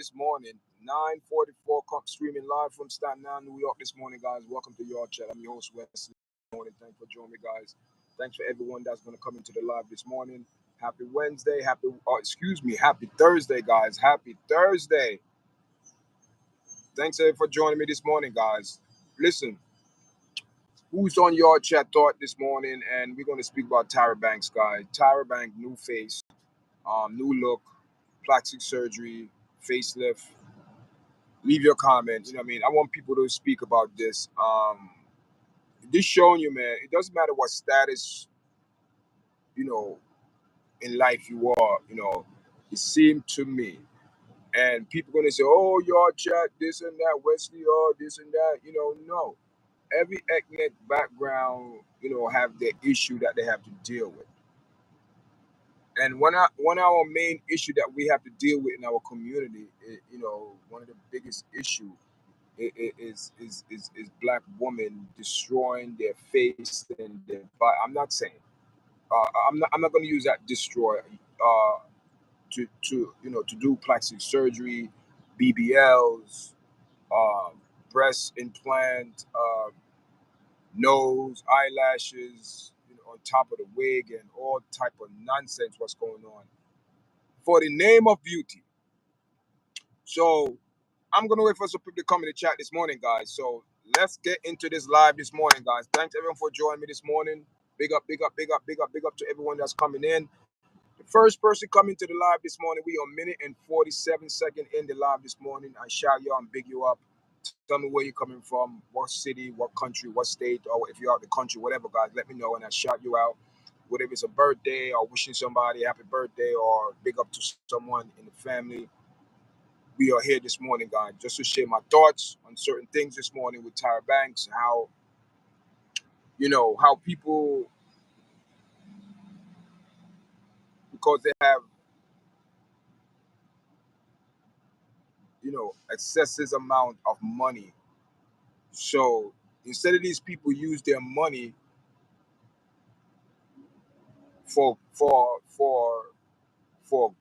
this morning, 9:44, streaming live from Staten Island, New York this morning, guys. Welcome to YARDCHAT. I'm your host, Wesley. Good morning. Thanks for joining me, guys. Thanks for everyone that's going to come into the live this morning. Happy Wednesday. Happy Thursday, guys. Happy Thursday. Thanks for joining me this morning, guys. Listen, who's on YARDCHAT Thought this morning? And we're going to speak about Tyra Banks, guys. Tyra Banks, new face, new look, plastic surgery, facelift. Leave your comment. You know what I mean? I want people to speak about this. This showing you, man, it doesn't matter what status, you know, in life you are, it seemed to me. And people gonna say, oh, YARDCHAT, this and that, Wesley, oh, this and that, no. Every ethnic background, have their issue that they have to deal with. And one of our main issue that we have to deal with in our community, one of the biggest issue is black women destroying their face and their body. I'm not saying I'm not going to use that destroy to do plastic surgery, BBLs, breast implant, nose, eyelashes, on top of the wig and all type of nonsense what's going on for the name of beauty. So I'm gonna wait for some people to come in the chat this morning, guys. So let's get into this live this morning, guys. Thanks everyone for joining me this morning. Big up, big up, big up, big up, big up to everyone that's coming in. The first person coming to the live this morning, we on minute and 47 second in the live this morning. I shout you out and big you up. Tell me where you're coming from, what city, what country, what state, or if you're out the country, whatever, guys. Let me know and I shout you out. Whatever it's a birthday or wishing somebody happy birthday or big up to someone in the family. We are here this morning, guys, just to share my thoughts on certain things this morning with Tyra Banks, how people, because they have, excessive amount of money. So instead of these people use their money for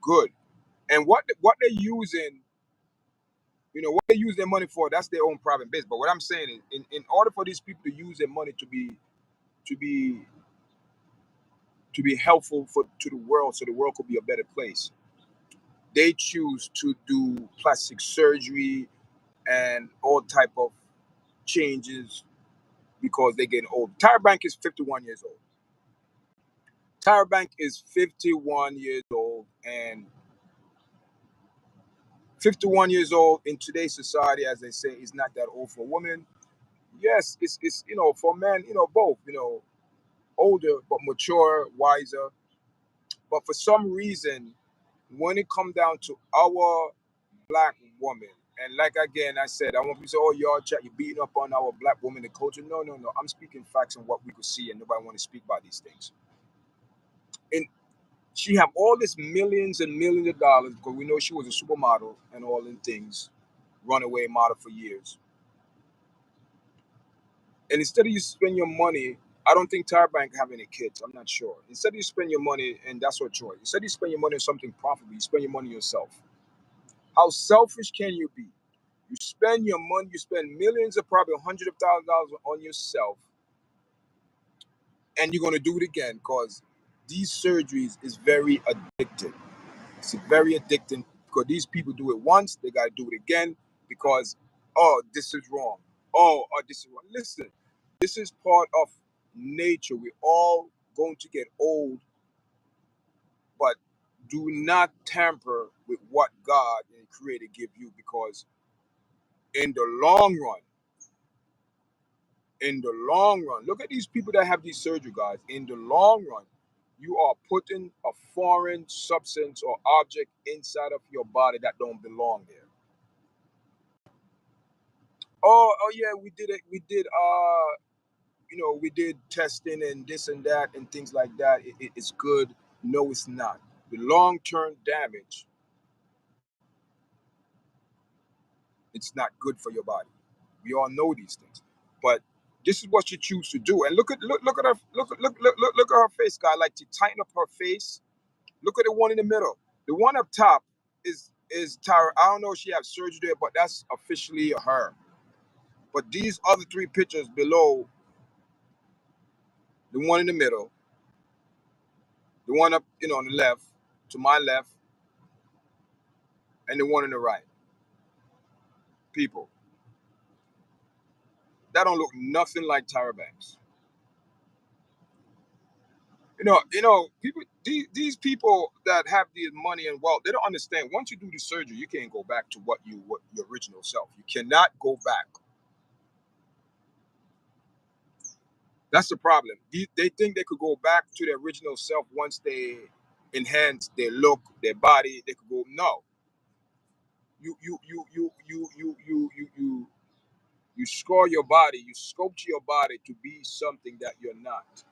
good, and what they're using, what they use their money for, that's their own private business. But what I'm saying is, in order for these people to use their money to be helpful to the world, so the world could be a better place, they choose to do plastic surgery and all type of changes because they get old. Tyra Banks is 51 years old. Tyra Banks is 51 years old, and 51 years old in today's society, as they say, is not that old for a woman. Yes, it's for men, both, older but mature, wiser. But for some reason, when it comes down to our black woman, and like again I said, I want people to say, oh, YARDCHAT, you're beating up on our black woman, the culture. No. I'm speaking facts and what we could see, and nobody want to speak about these things. And she have all this millions and millions of dollars because we know she was a supermodel and all in things, runaway model for years. And instead of you spend your money, I don't think Tyra Banks have any kids. I'm not sure. Instead of you spend your money, and that's her choice. Instead of you spend your money on something profitable, you spend your money on yourself. How selfish can you be? You spend your money, you spend millions of probably hundreds of thousands of dollars on yourself, and you're gonna do it again because these surgeries is very addictive. It's very addicting because these people do it once, they gotta do it again because, oh, this is wrong. Oh, this is wrong. Listen, this is part of nature. We're all going to get old, but do not tamper with what God and Creator give you, because in the long run, look at these people that have these surgery, guys. In the long run, you are putting a foreign substance or object inside of your body that don't belong there. Oh yeah, we did it. We did we did testing and this and that and things like that. It's good. No, it's not. The long-term damage, it's not good for your body. We all know these things, but this is what you choose to do. And look at her, look at her face, guy. Like to tighten up her face. Look at the one in the middle. The one up top is is Tyra. I don't know if she have surgery there, but that's officially her. But these other three pictures below, the one in the middle, the one up, on the left, to my left, and the one on the right. People, that don't look nothing like Tyra Banks. People. These people that have the money and wealth, they don't understand. Once you do the surgery, you can't go back to what your original self. You cannot go back. That's the problem. They think they could go back to their original self once they enhance their look, their body. They could go. No, you score your body. You sculpt your body to be something that you're not.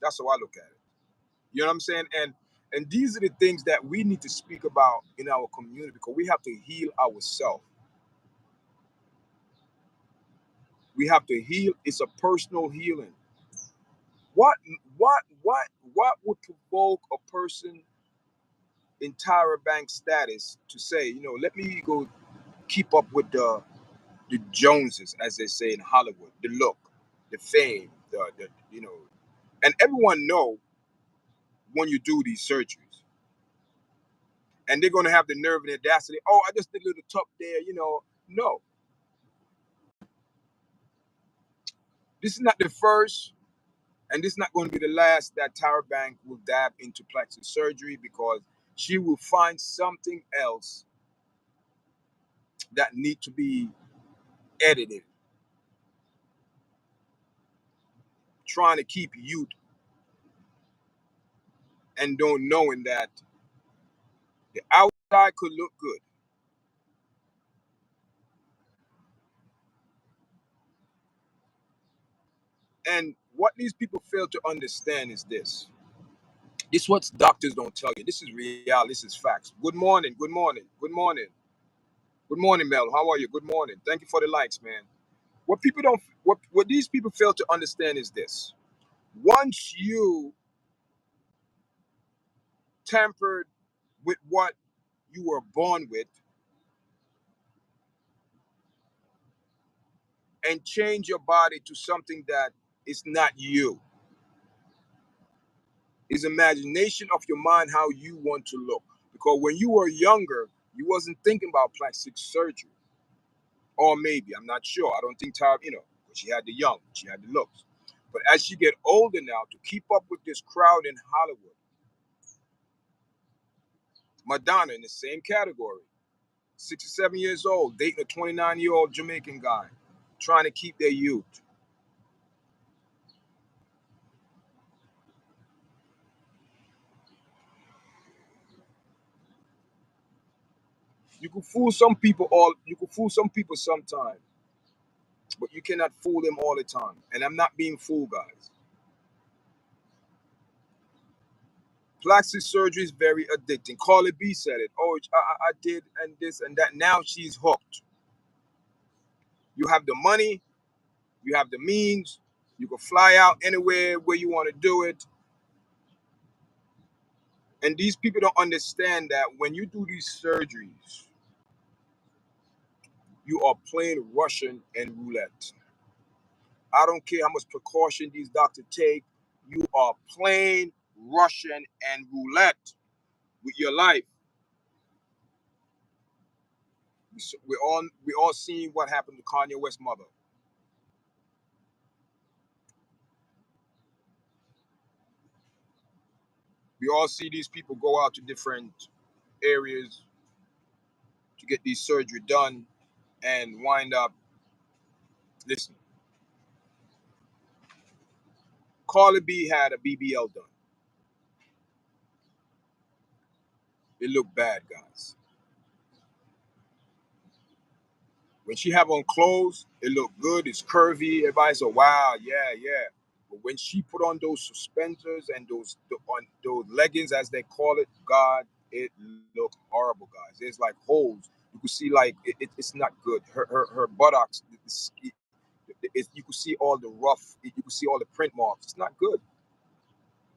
That's how I look at it. You know what I'm saying? And these are the things that we need to speak about in our community because we have to heal ourselves. We have to heal. It's a personal healing. What what what what would provoke a person in Tyra Banks status to say, let me go keep up with the Joneses, as they say in Hollywood, the look, the fame, and everyone know when you do these surgeries. And they're gonna have the nerve and the audacity, oh, I just did a little tuck there, No. This is not the first, and this is not going to be the last that Tyra Banks will dab into plastic surgery because she will find something else that need to be edited, trying to keep youth and don't knowing that the outside could look good. And what these people fail to understand is this. This is what doctors don't tell you. This is reality. This is facts. Good morning. Good morning. Good morning. Good morning, Mel. How are you? Good morning. Thank you for the likes, man. What these people fail to understand is this. Once you tampered with what you were born with and change your body to something that is not you, is imagination of your mind how you want to look. Because when you were younger, you wasn't thinking about plastic surgery. Or maybe, I'm not sure. I don't think Tyra, she had the young, she had the looks. But as she get older now, to keep up with this crowd in Hollywood, Madonna in the same category, 67 years old, dating a 29-year-old Jamaican guy, trying to keep their youth. You can fool some people sometime, but you cannot fool them all the time. And I'm not being fooled, guys. Plastic surgery is very addicting. Carly B said it. Oh, I did and this and that. Now she's hooked. You have the money, you have the means, you can fly out anywhere where you want to do it. And these people don't understand that when you do these surgeries, you are playing Russian and roulette. I don't care how much precaution these doctors take. You are playing Russian and roulette with your life. We all seen what happened to Kanye West's mother. We all see these people go out to different areas to get these surgery done and wind up. Listen, Carly B had a BBL done. It looked bad, guys. When she have on clothes, it looked good. It's curvy. Everybody said, "Wow, yeah, yeah." But when she put on those suspenders and on those leggings, as they call it, God, it looked horrible, guys. There's like holes. You could see like it's not good. Her buttocks, you could see all the rough. You could see all the print marks. It's not good.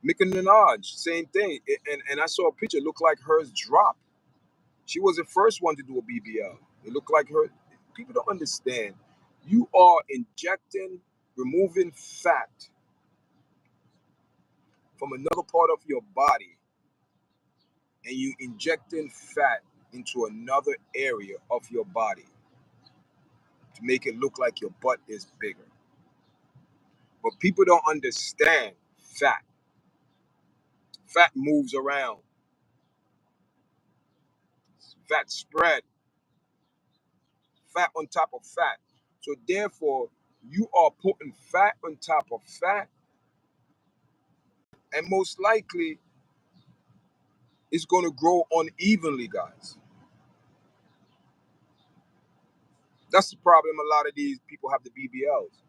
Nicki Minaj, same thing. And I saw a picture, it looked like hers dropped. She was the first one to do a BBL. It looked like her. People don't understand. You are injecting, removing fat from another part of your body, and you injecting fat into another area of your body to make it look like your butt is bigger. But people don't understand fat. Fat moves around. Fat spread. Fat on top of fat. So therefore, you are putting fat on top of fat, and most likely it's going to grow unevenly, guys. That's the problem. A lot of these people have the BBLs.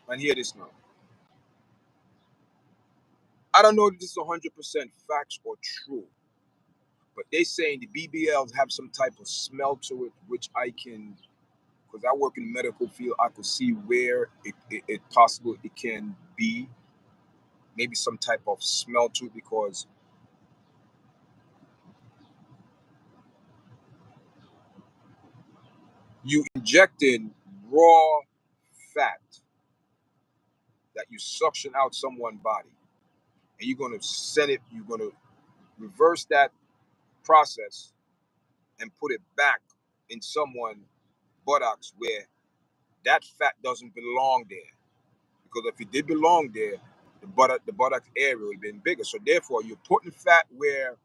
And hear this now. I don't know if this is 100% facts or true, but they saying the BBLs have some type of smell to it, which I can, because I work in the medical field, I could see where it possible it can be. Maybe some type of smell to it, because you injecting raw fat that you suction out someone's body, and you're going to send it, you're going to reverse that process and put it back in someone's buttocks where that fat doesn't belong there. Because if it did belong there, the buttock area would have been bigger. So therefore, you're putting fat where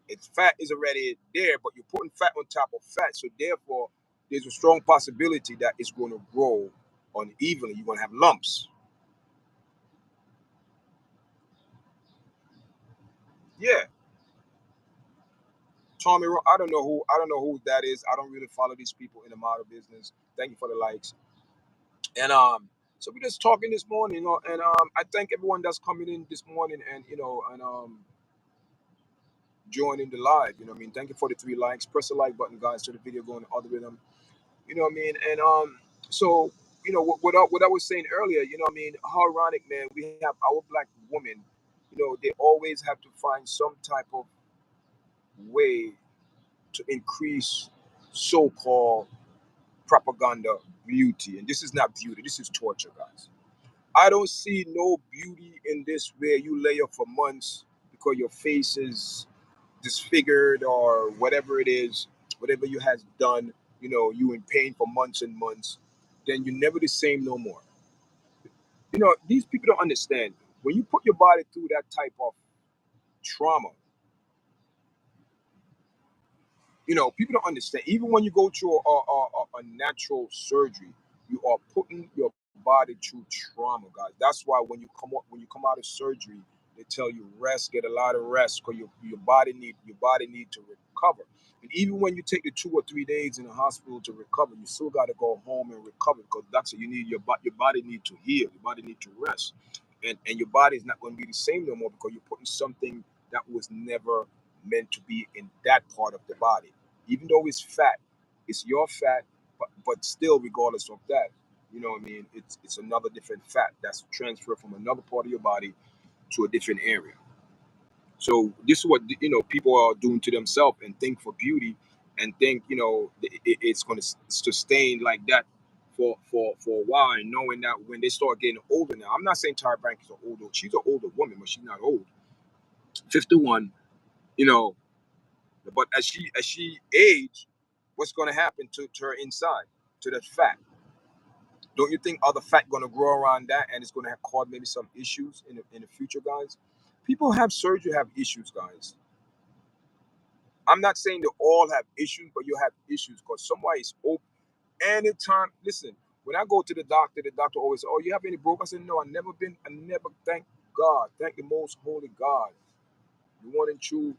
its fat is already there, but you're putting fat on top of fat. So therefore, there's a strong possibility that it's going to grow unevenly. You're going to have lumps. Yeah, Tommy, I don't know who that is. I don't really follow these people in the model business. Thank you for the likes. And so we're just talking this morning, and I thank everyone that's coming in this morning, and joining the live. You know what I mean? Thank you for the 3 likes. Press the like button, guys, so the video go in the algorithm. You know what I mean? And so what I was saying earlier, you know what I mean? How ironic, man. We have our black women. They always have to find some type of way to increase so-called propaganda beauty, and this is not beauty. This is torture, guys. I don't see no beauty in this where you lay up for months because your face is disfigured or whatever it is, whatever you has done, you in pain for months and months, then you're never the same no more. These people don't understand. When you put your body through that type of trauma, people don't understand. Even when you go through a natural surgery, you are putting your body through trauma, guys. That's why when you come out of surgery, they tell you rest, get a lot of rest, because your body need to recover. And even when you take the 2 or 3 days in the hospital to recover, you still got to go home and recover, because that's what you need. Your body need to heal. Your body need to rest, and your body is not going to be the same no more, because you're putting something that was never meant to be in that part of the body. Even though it's fat, it's your fat, but still, regardless of that, you know what I mean? It's another different fat that's transferred from another part of your body to a different area. So this is what people are doing to themselves, and think for beauty, and think it's going to sustain like that for a while, and knowing that when they start getting older. Now, I'm not saying Tyra Banks is an older. She's an older woman, but she's not old. 51. You know, But as she age, what's going to happen to her inside, to that fat? Don't you think other fat going to grow around that, and it's going to have cause maybe some issues in the future, guys? People have surgery, have issues, guys. I'm not saying they all have issues, but you have issues because somebody is open anytime. Listen, when I go to the doctor always say, "Oh, you have any broke?" I said, "No, I never. Thank God, thank the most holy God, the one and true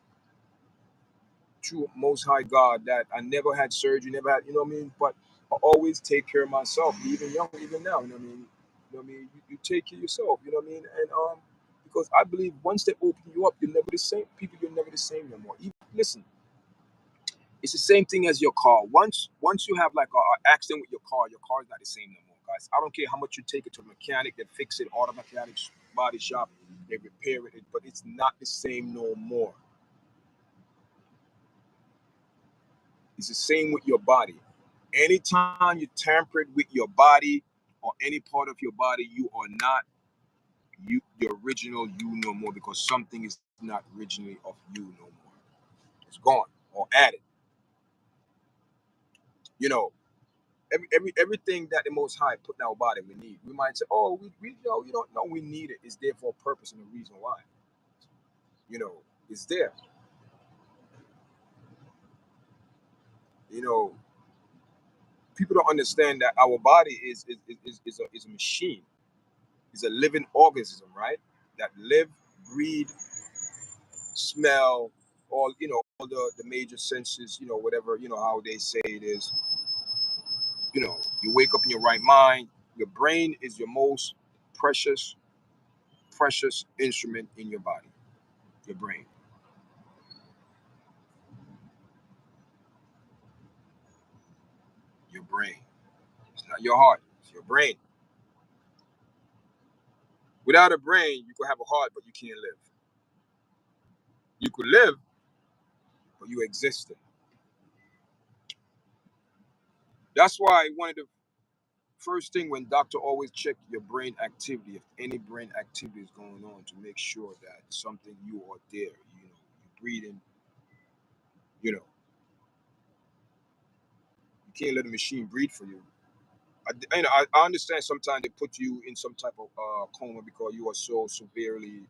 most high God, that I never had surgery, never had, what I mean? But I always take care of myself, even young, even now, you know what I mean? You know what I mean? You take care of yourself, you know what I mean? And because I believe once they open you up, you're never the same. People, you're never the same no more. Listen, it's the same thing as your car. Once you have like a accident with your car is not the same no more, guys. I don't care how much you take it to a mechanic that fix it, auto mechanics, body shop, they repair it, but it's not the same no more. It's the same with your body. Anytime you tampered with your body or any part of your body, you are not you the original you no more, because something is not originally of you no more. It's gone or added. You know, everything that the Most High put in our body we need. We might say, oh, we know you don't know we need it. It's there for a purpose and a reason why. You know, it's there. You know, people don't understand that our body is a machine. It's a living organism, right? That live, breathe, smell, all all the major senses. Whatever how they say it is. You wake up in your right mind. Your brain is your most precious, precious instrument in your body. Your brain. Your brain. It's not your heart. It's your brain. Without a brain, you could have a heart, but you can't live. You could live, but you existed. That's why one of the first thing when doctor always check your brain activity, if any brain activity is going on, to make sure that something you are there. You're breathing. You know, you can't let a machine breathe for you. I understand sometimes they put you in some type of coma because you are so severely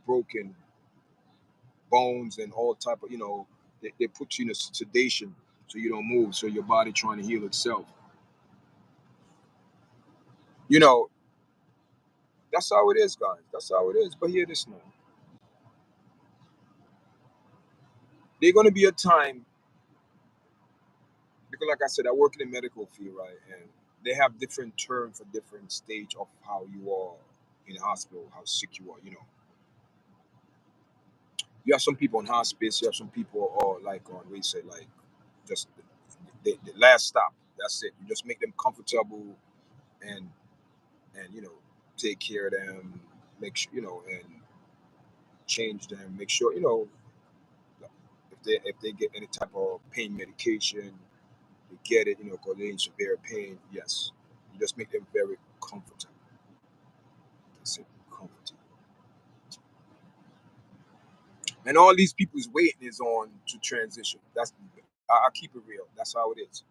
broken bones and all type of they put you in a sedation so you don't move, so your body trying to heal itself. You know, that's how it is, guys. That's how it is. But hear this now. There's gonna be a time because, like I said, I work in the medical field, right? And they have different terms for different stage of how you are in the hospital, how sick you are. You have some people on hospice. You have some people are like on, we say, like just the last stop. That's it. You just make them comfortable and take care of them, make sure and change them, make sure if they get any type of pain medication, they get it, because they're in severe pain. Yes, you just make them very comfortable. That's it, comfortable. And all these people's waiting is on to transition. I keep it real. That's how it is.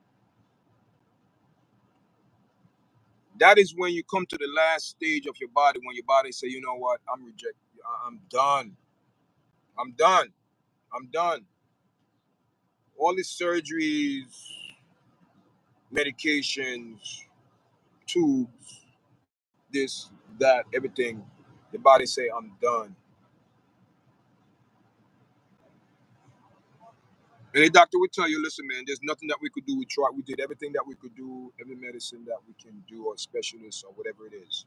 That is when you come to the last stage of your body, when your body say, you know what, I'm rejected. I'm done. I'm done. I'm done. All these surgeries, medications, tubes, this, that, everything. The body say, I'm done. And the doctor would tell you, listen, man, there's nothing that we could do. We did everything that we could do, every medicine that we can do, or specialist, or whatever it is.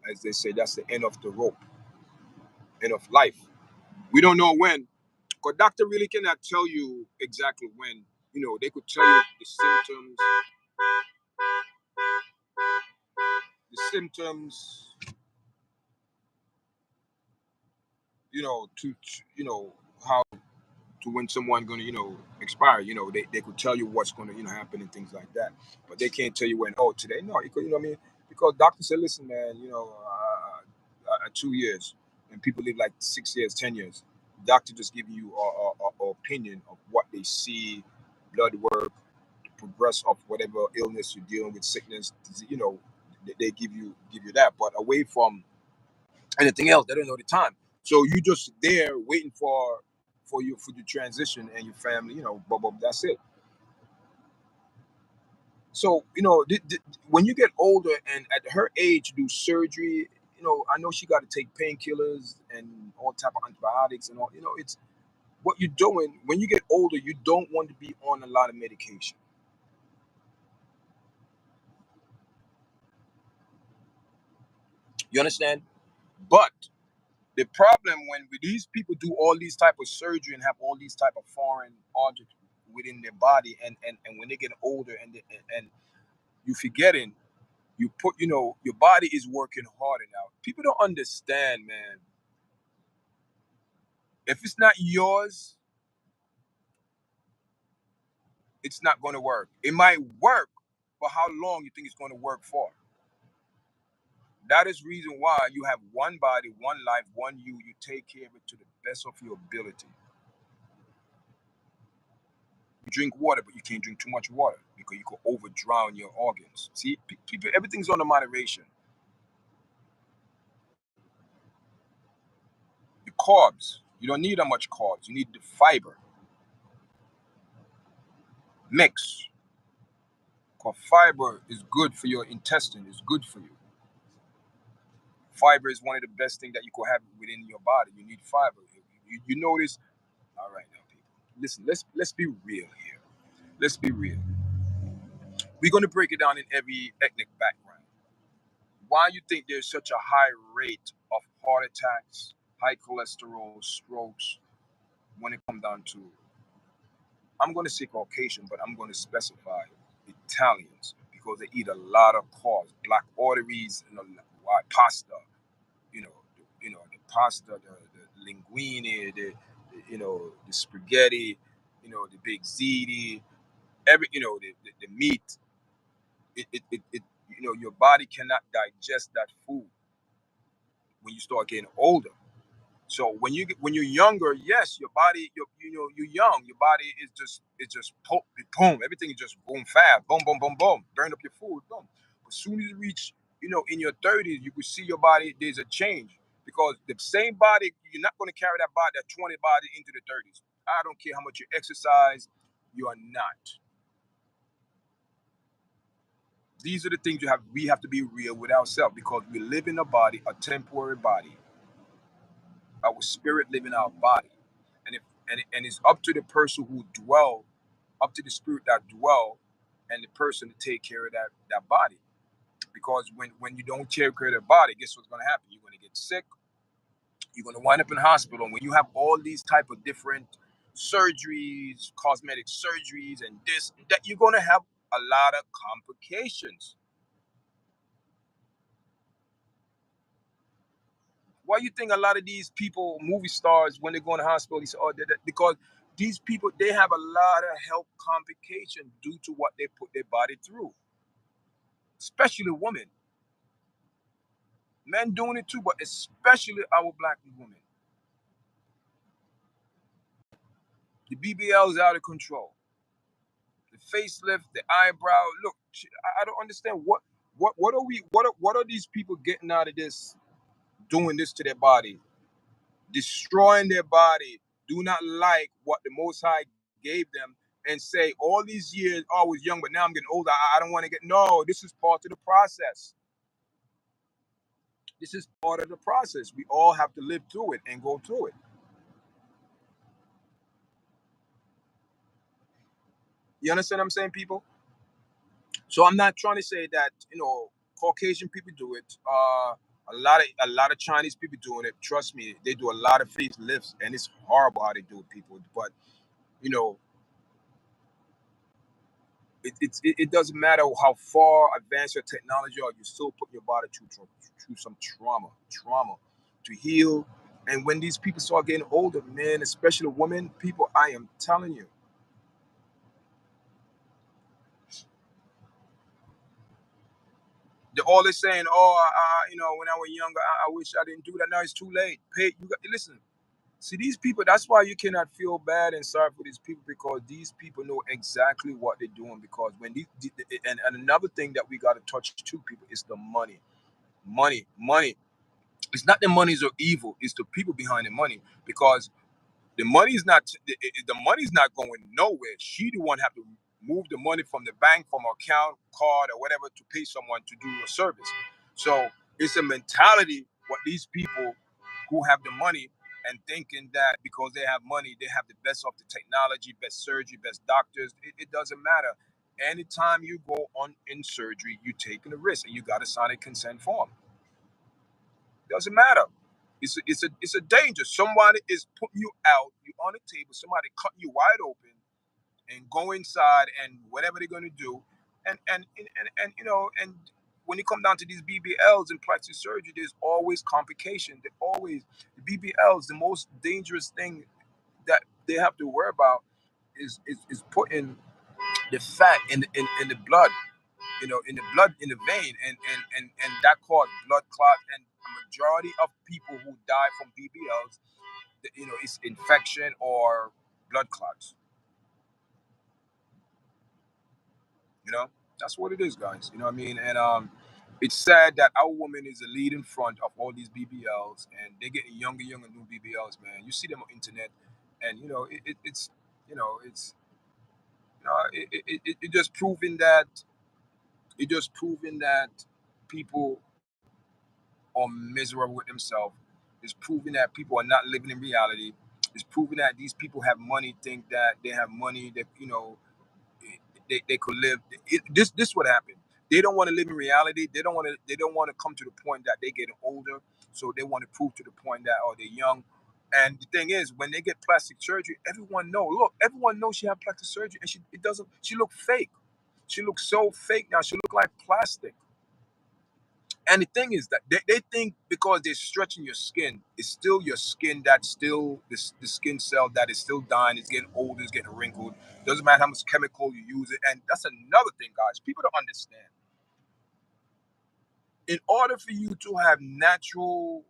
As they say, that's the end of the rope, end of life. We don't know when, because doctor really cannot tell you exactly when. They could tell you the symptoms, to how to when someone gonna expire. They could tell you what's gonna happen and things like that, but they can't tell you when. Oh, today, no, you could, what I mean, because doctor said, listen, man, 2 years, and people live like 6 years, 10 years. Doctor just giving you a opinion of what they see, blood work, progress of whatever illness you're dealing with, sickness, they give you that, but away from anything else, they don't know the time. So you just there waiting for the transition and your family, but that's it. So when you get older and at her age do surgery, I know she got to take painkillers and all type of antibiotics and all. It's what you're doing when you get older. You don't want to be on a lot of medication. You understand? But the problem when these people do all these type of surgery and have all these type of foreign objects, within their body, and when they get older and you forgetting, you put, your body is working harder now. People don't understand, man. If it's not yours, it's not going to work. It might work, but how long you think it's going to work for? That is reason why you have one body, one life, one you. You take care of it to the best of your ability. You drink water, but you can't drink too much water because you could over drown your organs. See, people, everything's under moderation. The carbs, you don't need that much carbs. You need the fiber mix. Because fiber is good for your intestine. It's good for you. Fiber is one of the best things that you could have within your body. You need fiber. You notice. All right, now, people, listen. Let's be real here. Let's be real. We're going to break it down in every ethnic background. Why you think there's such a high rate of heart attacks, high cholesterol, strokes, when it comes down to, I'm going to say Caucasian, but I'm going to specify Italians because they eat a lot of carbs, black arteries, white pasta, the pasta, the linguine, the spaghetti, the big ziti, the meat. Your body cannot digest that food when you start getting older. So when you're younger, yes, your body, you're young. Your body is just boom. Everything is just boom fast, boom, boom, boom, boom. Burn up your food, boom. But as soon as you reach, in your 30s, you can see your body. There's a change because the same body, you're not going to carry that 20 body into the 30s. I don't care how much you exercise, you are not. These are the things we have to be real with ourselves because we live in a body, a temporary body. Our spirit live in our body, and it's up to the person who dwell, up to the spirit that dwell, and the person to take care of that body. Because when you don't take care of the body, guess what's going to happen? You're going to get sick. You're going to wind up in hospital. And when you have all these type of different surgeries, cosmetic surgeries, and this and that, you're going to have a lot of complications. Why you think a lot of these people, movie stars, when they go in the hospital, they say, "Oh, because these people they have a lot of health complications due to what they put their body through, especially women, men doing it too, but especially our black women. The BBL is out of control. The facelift, the eyebrow. Look, I don't understand what are we what are these people getting out of this, doing this to their body, destroying their body, do not like what the Most High gave them, and say all these years, oh, I was young, but now I'm getting older. I don't want to get. No, this is part of the process. This is part of the process. We all have to live through it and go through it. You understand what I'm saying, people? So I'm not trying to say that Caucasian people do it. A lot of Chinese people doing it. Trust me, they do a lot of facelifts, and it's horrible how they do it, people. But you know, it doesn't matter how far advanced your technology are, you still put your body through some trauma to heal. And when these people start getting older, men, especially women, people, I am telling you, they're always saying, "Oh, when I was younger, I wish I didn't do that." Now it's too late. Listen. See these people. That's why you cannot feel bad and sorry for these people because these people know exactly what they're doing. Because when and another thing that we got to touch to people is the money. Money. It's not the monies are evil. It's the people behind the money. Because the money's not going nowhere. She the one have to move the money from the bank, from her account, card, or whatever to pay someone to do a service. So it's a mentality what these people who have the money and thinking that because they have money, they have the best of the technology, best surgery, best doctors. It doesn't matter. Anytime you go on in surgery, you taking a risk and you got to sign a consent form. Doesn't matter. It's a danger. Somebody is putting you out. You on the table. Somebody cutting you wide open, and go inside and whatever they're gonna do, and you know, and when it comes down to these BBLs and plastic surgery, there's always complication. They always the BBLs, the most dangerous thing that they have to worry about is putting the fat in the blood, you know, in the blood, in the vein, and that causes blood clot. And a majority of people who die from BBLs, you know, it's infection or blood clots. You know, that's what it is, guys. You know what I mean? And it's sad that our woman is the lead in front of all these BBLs, and they're getting younger, new BBLs, man. You see them on internet, and you know, it's, you know, it's, you know, it just proving that people are miserable with themselves. It's proving that people are not living in reality. It's proving that these people have money, think that they have money, that, you know, they could live. This what happened. They don't want to live in reality. They don't want to come to the point that they getting older. So they want to prove to the point that, oh, they're young. And the thing is, when they get plastic surgery, everyone know. Look, everyone knows she had plastic surgery, and it doesn't. She look fake. She looks so fake now. She look like plastic. And the thing is that they think because they're stretching your skin, it's still your skin that's still the skin cell that is still dying, it's getting old, it's getting wrinkled. Doesn't matter how much chemical you use it. And that's another thing, guys. People don't understand. In order for you to have natural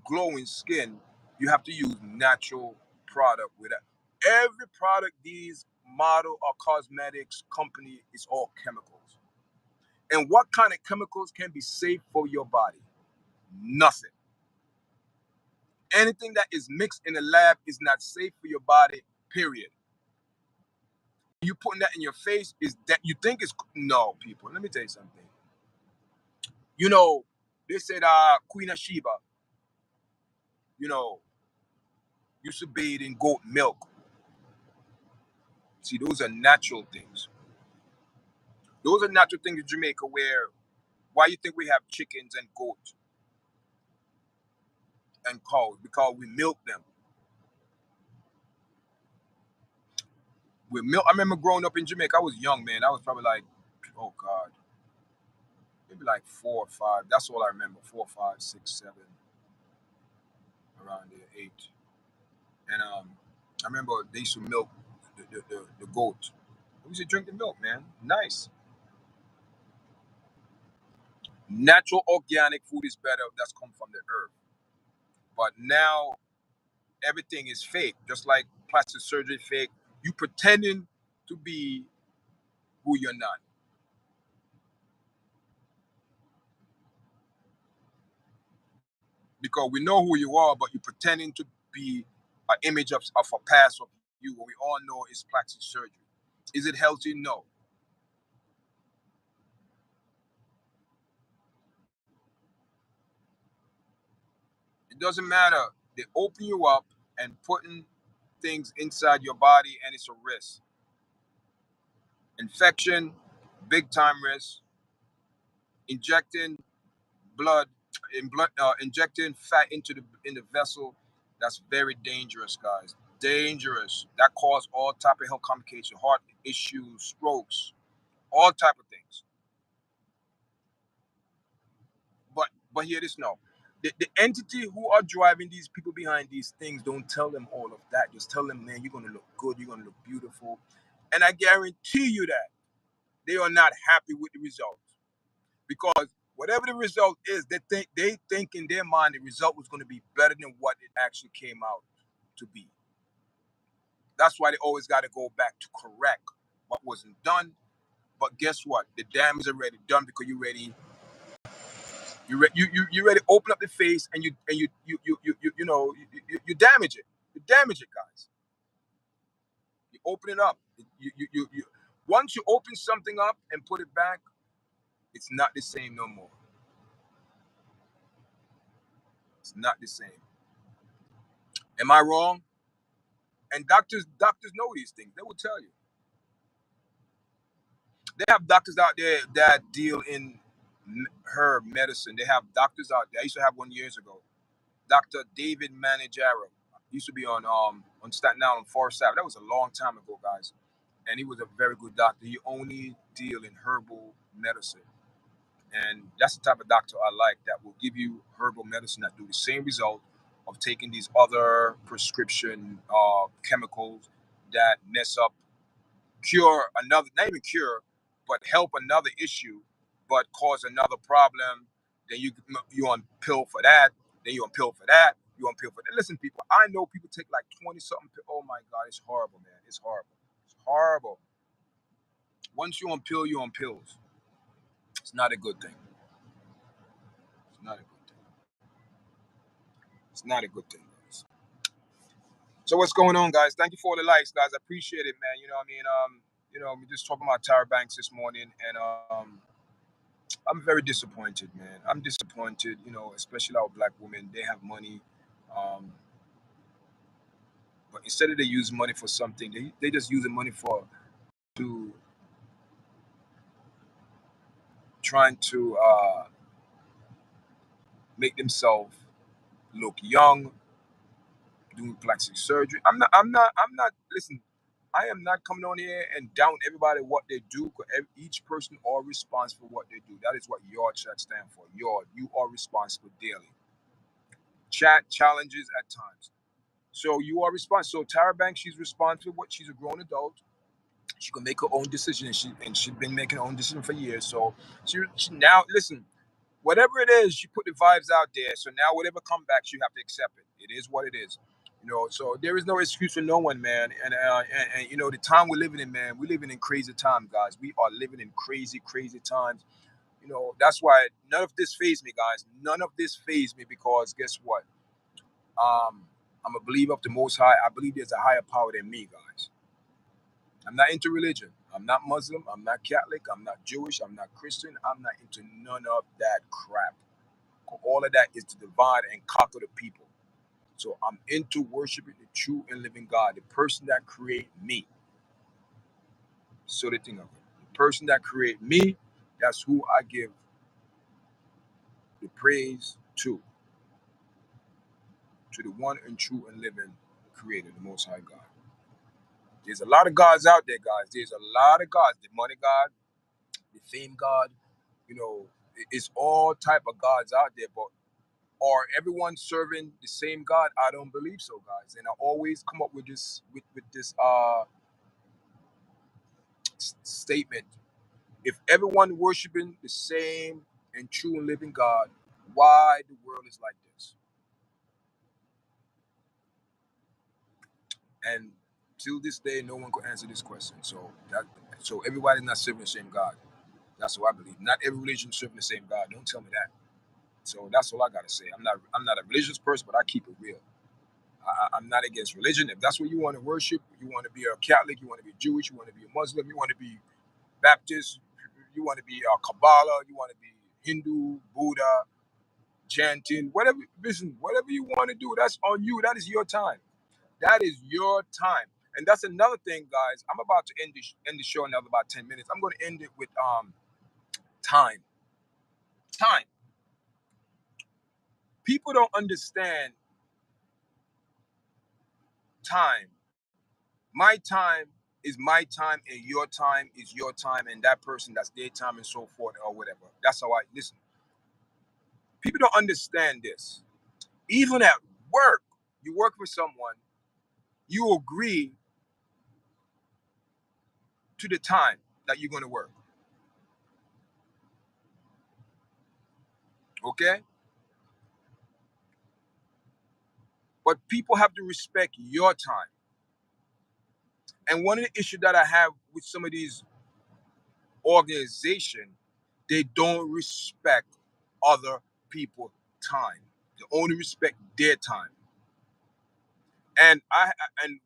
glowing skin, you have to use natural product with it. Every product these model or cosmetics company is all chemicals. And what kind of chemicals can be safe for your body? Nothing. Anything that is mixed in the lab is not safe for your body, period. You putting that in your face is that you think it's no, people. Let me tell you something. You know, they said Queen of Sheba, you know, used to bathe in goat milk. See, those are natural things. Those are natural things in Jamaica where why you think we have chickens and goats and cows? Because we milk them. We milk. I remember growing up in Jamaica. I was young, man. I was probably like, oh God, maybe like 4 or 5. That's all I remember. 4, 5, 6, 7, around there, 8. And I remember they used to milk the goat. We used to drink the milk, man. Nice. Natural organic food is better. That's come from the earth. But now everything is fake, just like plastic surgery fake. You pretending to be who you're not. Because we know who you are, but you're pretending to be an image of a past of you. What we all know is plastic surgery. Is it healthy? No. It doesn't matter. They open you up and putting things inside your body, and it's a risk. Infection, big time risk. Injecting blood, injecting fat into the vessel. That's very dangerous, guys. Dangerous. That cause all type of health complications, heart issues, strokes, all type of things. But hear this now. The entity who are driving these people behind these things don't tell them all of that. Just tell them, man, you're gonna look good, you're gonna look beautiful. And I guarantee you that they are not happy with the results. Because whatever the result is, they think in their mind the result was gonna be better than what it actually came out to be. That's why they always gotta go back to correct what wasn't done. But guess what? The damage is already done because you ready to open up the face and you damage it. You damage it, guys. You open it up. You once you open something up and put it back, it's not the same no more. It's not the same. Am I wrong? And doctors know these things. They will tell you. They have doctors out there that deal in herb medicine. They have doctors out there. I used to have one years ago. Dr. David Manajaro. He used to be on Staten Island on Forest Ave. That was a long time ago, guys. And he was a very good doctor. He only deal in herbal medicine. And that's the type of doctor I like, that will give you herbal medicine that do the same result of taking these other prescription chemicals that mess up, cure another, not even cure, but help another issue, but cause another problem. Then you on pill for that. Then you on pill for that. You on pill for that. Listen, people, I know people take like 20 something. Oh my God, it's horrible, man. It's horrible. It's horrible. Once you on pill, you on pills. It's not a good thing. It's not a good thing. It's not a good thing, guys. So what's going on, guys? Thank you for all the likes, guys. I appreciate it, man. You know what I mean? We're just talking about Tyra Banks this morning, and I'm very disappointed, man. I'm disappointed, especially our black women. They have money, um, but instead of they use money for something, they just use the money to trying to make themselves look young, doing plastic surgery. I'm not. Listen, I am not coming on here and down everybody what they do. Because each person are responsible for what they do. That is what YARDCHAT stand for. You are responsible daily. Chat challenges at times. So you are responsible. So Tyra Banks, she's responsible. What she's a grown adult. She can make her own decision, and she's been making her own decision for years. So she now listen. Whatever it is, she put the vibes out there. So now whatever comes back, you have to accept it. It is what it is. So there is no excuse for no one, man. And the time we're living in, man, we're living in crazy times, guys. We are living in crazy, crazy times. That's why none of this fazed me, guys. None of this fazed me, because guess what? I'm a believer of the Most High. I believe there's a higher power than me, guys. I'm not into religion. I'm not Muslim. I'm not Catholic. I'm not Jewish. I'm not Christian. I'm not into none of that crap. All of that is to divide and conquer the people. So I'm into worshiping the true and living God, the person that created me. So the thing of it, the person that created me, that's who I give the praise to the one and true and living creator, the Most High God. There's a lot of gods out there, guys. There's a lot of gods. The money God, the fame God, it's all type of gods out there. But are everyone serving the same God? I don't believe so, guys. And I always come up with this statement. If everyone worshiping the same and true and living God, why the world is like this? And till this day, no one could answer this question. So everybody's not serving the same God. That's what I believe. Not every religion serving the same God. Don't tell me that. So that's all I gotta say. I'm not a religious person, but I keep it real. I'm not against religion. If that's what you want to worship, you want to be a Catholic, you want to be Jewish, you want to be a Muslim, you want to be Baptist, you want to be a Kabbalah, you want to be Hindu, Buddha, chanting, whatever. Listen, whatever you want to do, that's on you. That is your time. That is your time. And that's another thing, guys. I'm about to end the show in another about 10 minutes. I'm going to end it with time. Time. People don't understand time. My time is my time, and your time is your time, and that person, that's their time, and so forth, or whatever. That's how I listen. People don't understand this. Even at work, you work with someone, you agree to the time that you're going to work. Okay? But people have to respect your time. And one of the issues that I have with some of these organizations, they don't respect other people's time. They only respect their time. And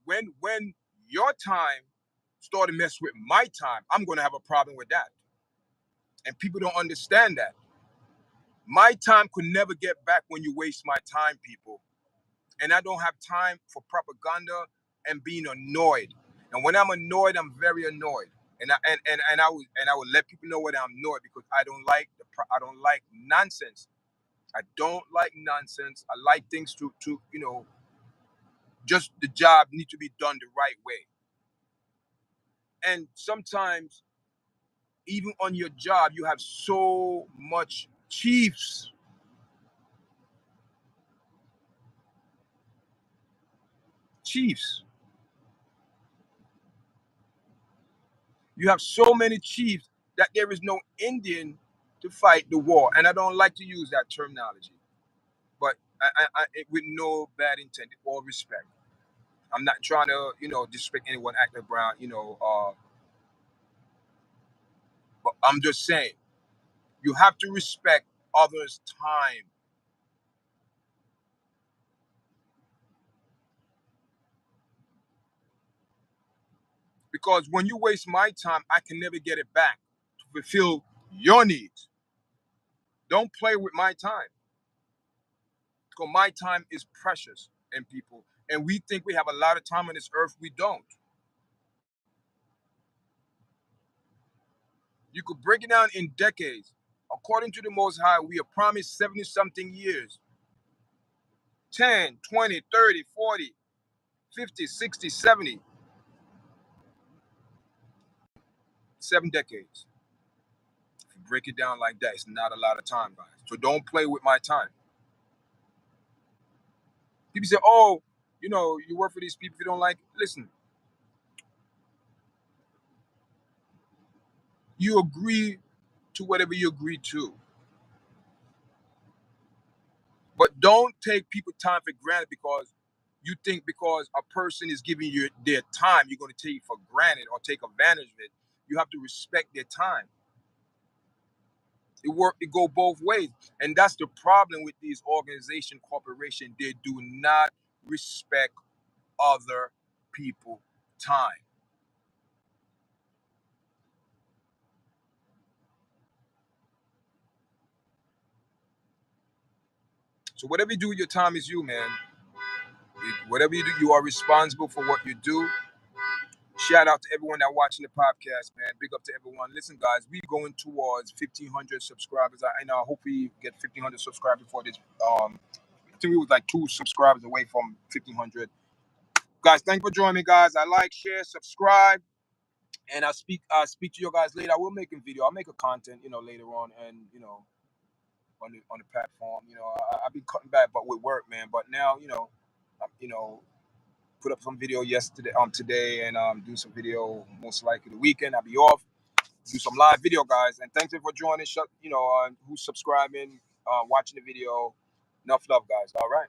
when your time start to mess with my time, I'm gonna have a problem with that. And people don't understand that. My time could never get back when you waste my time, people. And I don't have time for propaganda and being annoyed. And when I'm annoyed, I'm very annoyed. And I would let people know when I'm annoyed, because I don't like nonsense. I don't like nonsense. I like things to Just the job needs to be done the right way. And sometimes, even on your job, you have so much chiefs. Chiefs. You have so many chiefs that there is no Indian to fight the war. And I don't like to use that terminology, but with no bad intent or respect. I'm not trying to, disrespect anyone, Actor Brown, but I'm just saying you have to respect others' time. Because when you waste my time, I can never get it back to fulfill your needs. Don't play with my time. Because my time is precious in people. And we think we have a lot of time on this earth. We don't. You could break it down in decades. According to the Most High, we are promised 70 something years, 10, 20, 30, 40, 50, 60, 70, 7 decades. If you break it down like that, it's not a lot of time, guys. So don't play with my time. People say, oh, you work for these people if you don't like it. Listen, you agree to whatever you agree to. But don't take people's time for granted because you think because a person is giving you their time, you're going to take it for granted or take advantage of it. You have to respect their time. It go both ways. And that's the problem with these organization corporation. They do not respect other people time. So whatever you do with your time is you, man. Whatever you do, you are responsible for what you do. Shout out to everyone that watching the podcast, man. Big up to everyone. Listen, guys, we going towards 1,500 subscribers. I hope we get 1,500 subscribers for this. I think we was like 2 subscribers away from 1,500. Guys, thank you for joining me, guys. I like, share, subscribe, and I speak to you guys later. I will make a video. I'll make a content, later on, and on the platform. I've been cutting back, but with work, man. But now, put up some video yesterday, today, and do some video most likely the weekend. I'll be off. Do some live video, guys. And thank you for joining. Who's subscribing, watching the video. Enough love, guys. All right.